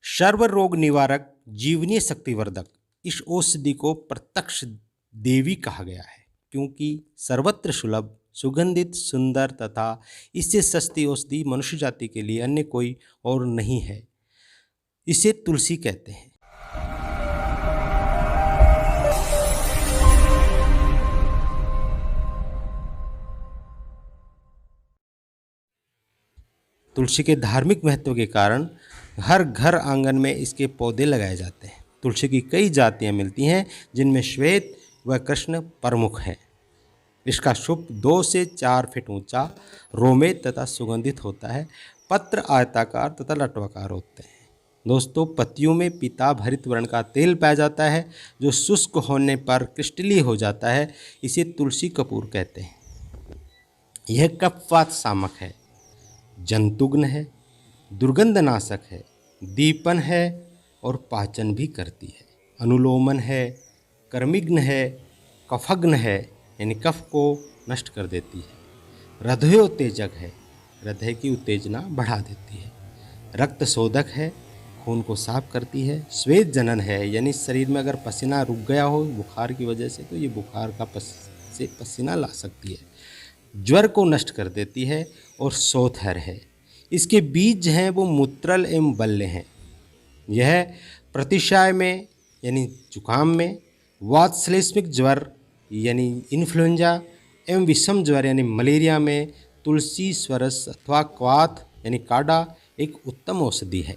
सर्व रोग निवारक, जीवनीय शक्तिवर्धक। इस औषधि को प्रत्यक्ष देवी कहा गया है क्योंकि सर्वत्र सुलभ, सुगंधित, सुंदर तथा इससे सस्ती औषधि मनुष्य जाति के लिए अन्य कोई और नहीं है। इसे तुलसी कहते हैं। तुलसी के धार्मिक महत्व के कारण हर घर आंगन में इसके पौधे लगाए जाते हैं। तुलसी की कई जातियां मिलती हैं जिनमें श्वेत व कृष्ण प्रमुख हैं। इसका शुभ 2 से 4 फीट ऊंचा, रोमे तथा सुगंधित होता है। पत्र आयताकार तथा लटवाकार होते हैं। दोस्तों, पत्तियों में पीताभ हरित वर्ण का तेल पाया जाता है जो शुष्क होने पर क्रिस्टलीय हो जाता है। इसे तुलसी कपूर कहते हैं। यह कफवात शामक है, जंतुघ्न है, दुर्गंधनाशक है, दीपन है और पाचन भी करती है। अनुलोमन है, कर्मिघ्न है, कफघ्न है यानी कफ को नष्ट कर देती है। हृदयोत्तेजक है, हृदय की उत्तेजना बढ़ा देती है। रक्त शोधक है, खून को साफ करती है। श्वेत जनन है यानी शरीर में अगर पसीना रुक गया हो बुखार की वजह से तो ये बुखार का से पसीना ला सकती है। ज्वर को नष्ट कर देती है। और सोथर है, इसके बीज हैं वो मूत्रल एवं बल्ले हैं। यह प्रतिशाय में यानी जुकाम में, वातश्लेष्मिक ज्वर यानी इन्फ्लुएंजा एवं विषम ज्वर यानी मलेरिया में तुलसी स्वरस अथवा क्वाथ यानी काढ़ा एक उत्तम औषधि है।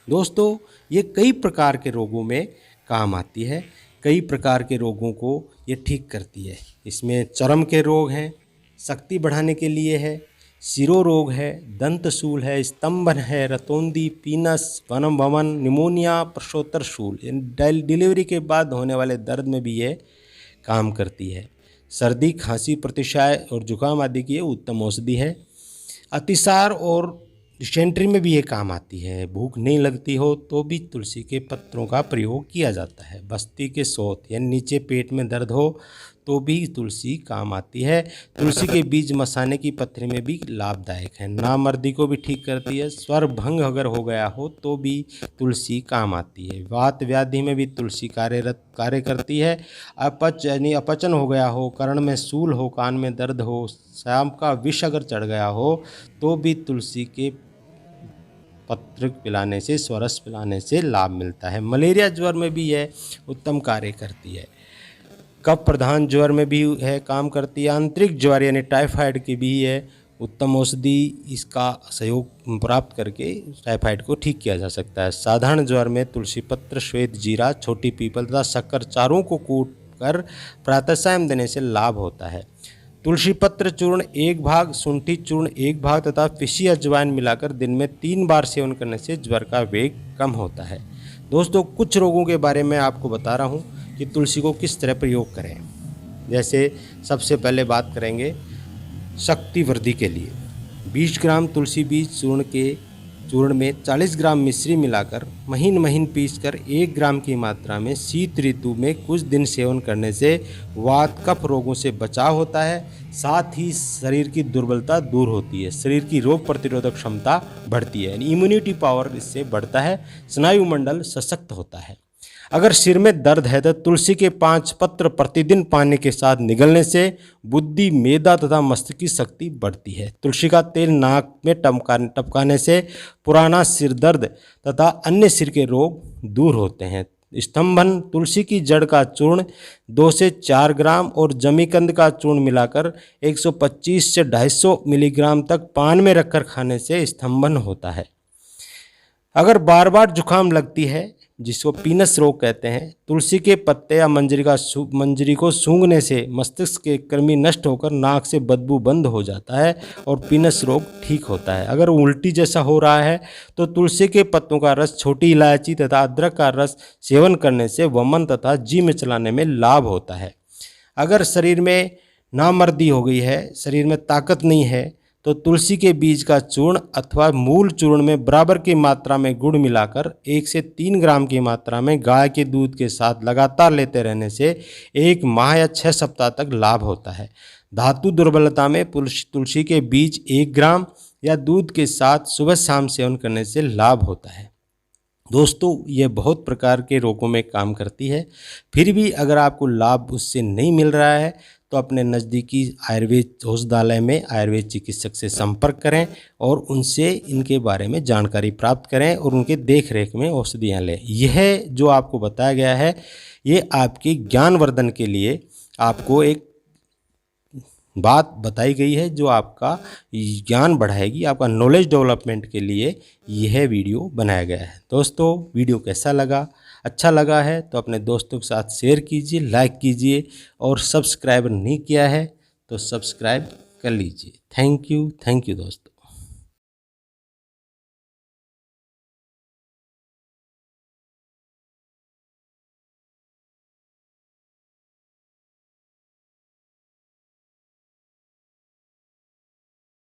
दोस्तों, ये कई प्रकार के रोगों में काम आती है। कई प्रकार के रोगों को ये ठीक करती है। इसमें चर्म के रोग हैं, शक्ति बढ़ाने के लिए है, शिरो रोग है, दंतशूल है, स्तंभन है, रतौंदी, पीनस, वनम वमन, निमोनिया, प्रसवोत्तर शूल यानी डिलीवरी के बाद होने वाले दर्द में भी ये काम करती है। सर्दी, खांसी, प्रतिशाय और जुकाम आदि की ये उत्तम औषधि है। अतिसार और डिसेंट्री में भी ये काम आती है। भूख नहीं लगती हो तो भी तुलसी के पत्रों का प्रयोग किया जाता है। बस्ती के शौच यानी नीचे पेट में दर्द हो तो भी तुलसी काम आती है। तुलसी के बीज मसाने की पथरी में भी लाभदायक है। नामर्दी को भी ठीक करती है। स्वर भंग अगर हो गया हो तो भी तुलसी काम आती है। वात व्याधि में भी तुलसी कार्य करती है। अपचन हो गया हो, कर्ण में सूल हो, कान में दर्द हो, सांप का विष अगर चढ़ गया हो तो भी तुलसी के पत्र पिलाने से, स्वरस पिलाने से लाभ मिलता है। मलेरिया ज्वर में भी यह उत्तम कार्य करती है। कफ प्रधान ज्वर में भी है काम करती है। आंतरिक ज्वर यानी टाइफाइड की भी है उत्तम औषधि। इसका सहयोग प्राप्त करके टाइफाइड को ठीक किया जा सकता है। साधारण ज्वर में तुलसी पत्र, श्वेत जीरा, छोटी पीपल तथा शक्कर चारों को कूट कर प्रातः सायं देने से लाभ होता है। तुलसी पत्र चूर्ण 1 भाग, शुंठी चूर्ण 1 भाग तथा पिसी अजवाइन मिलाकर दिन में 3 बार सेवन करने से ज्वर का वेग कम होता है। दोस्तों, कुछ रोगों के बारे में आपको बता रहा हूँ कि तुलसी को किस तरह प्रयोग करें। जैसे सबसे पहले बात करेंगे शक्ति वृद्धि के लिए। 20 ग्राम तुलसी बीज चूर्ण में 40 ग्राम मिश्री मिलाकर महीन महीन पीसकर 1 ग्राम की मात्रा में शीत ऋतु में कुछ दिन सेवन करने से वात कफ रोगों से बचाव होता है। साथ ही शरीर की दुर्बलता दूर होती है। शरीर की रोग प्रतिरोधक क्षमता बढ़ती है यानी इम्यूनिटी पावर इससे बढ़ता है। स्नायु मंडल सशक्त होता है। अगर सिर में दर्द है तो तुलसी के 5 पत्र प्रतिदिन पानी के साथ निगलने से बुद्धि, मेदा तथा मस्तिष्क की शक्ति बढ़ती है। तुलसी का तेल नाक में टपकाने से पुराना सिर दर्द तथा अन्य सिर के रोग दूर होते हैं। स्तंभन, तुलसी की जड़ का चूर्ण 2 से 4 ग्राम और जमीकंद का चूर्ण मिलाकर 125 से 250 मिलीग्राम तक पान में रखकर खाने से स्तंभन होता है। अगर बार बार जुकाम लगती है जिसको पीनस रोग कहते हैं, तुलसी के पत्ते या मंजरी को सूंघने से मस्तिष्क के कृमि नष्ट होकर नाक से बदबू बंद हो जाता है और पीनस रोग ठीक होता है। अगर उल्टी जैसा हो रहा है तो तुलसी के पत्तों का रस, छोटी इलायची तथा अदरक का रस सेवन करने से वमन तथा जी में चलाने में लाभ होता है। अगर शरीर में नामर्दी हो गई है, शरीर में ताकत नहीं है तो तुलसी के बीज का चूर्ण अथवा मूल चूर्ण में बराबर की मात्रा में गुड़ मिलाकर 1 से 3 ग्राम की मात्रा में गाय के दूध के साथ लगातार लेते रहने से 1 माह या 6 सप्ताह तक लाभ होता है। धातु दुर्बलता में तुलसी के बीज 1 ग्राम या दूध के साथ सुबह शाम सेवन करने से लाभ होता है। दोस्तों ये बहुत प्रकार के रोगों में काम करती है। फिर भी अगर आपको लाभ उससे नहीं मिल रहा है तो अपने नज़दीकी आयुर्वेद औषधालय में आयुर्वेद चिकित्सक से संपर्क करें और उनसे इनके बारे में जानकारी प्राप्त करें और उनके देख रेख में औषधियाँ लें। यह जो आपको बताया गया है ये आपके ज्ञानवर्धन के लिए आपको एक बात बताई गई है जो आपका ज्ञान बढ़ाएगी, आपका नॉलेज डेवलपमेंट के लिए यह वीडियो बनाया गया है। दोस्तों वीडियो कैसा लगा? अच्छा लगा है तो अपने दोस्तों के साथ शेयर कीजिए, लाइक कीजिए और सब्सक्राइब नहीं किया है तो सब्सक्राइब कर लीजिए। थैंक यू दोस्तों।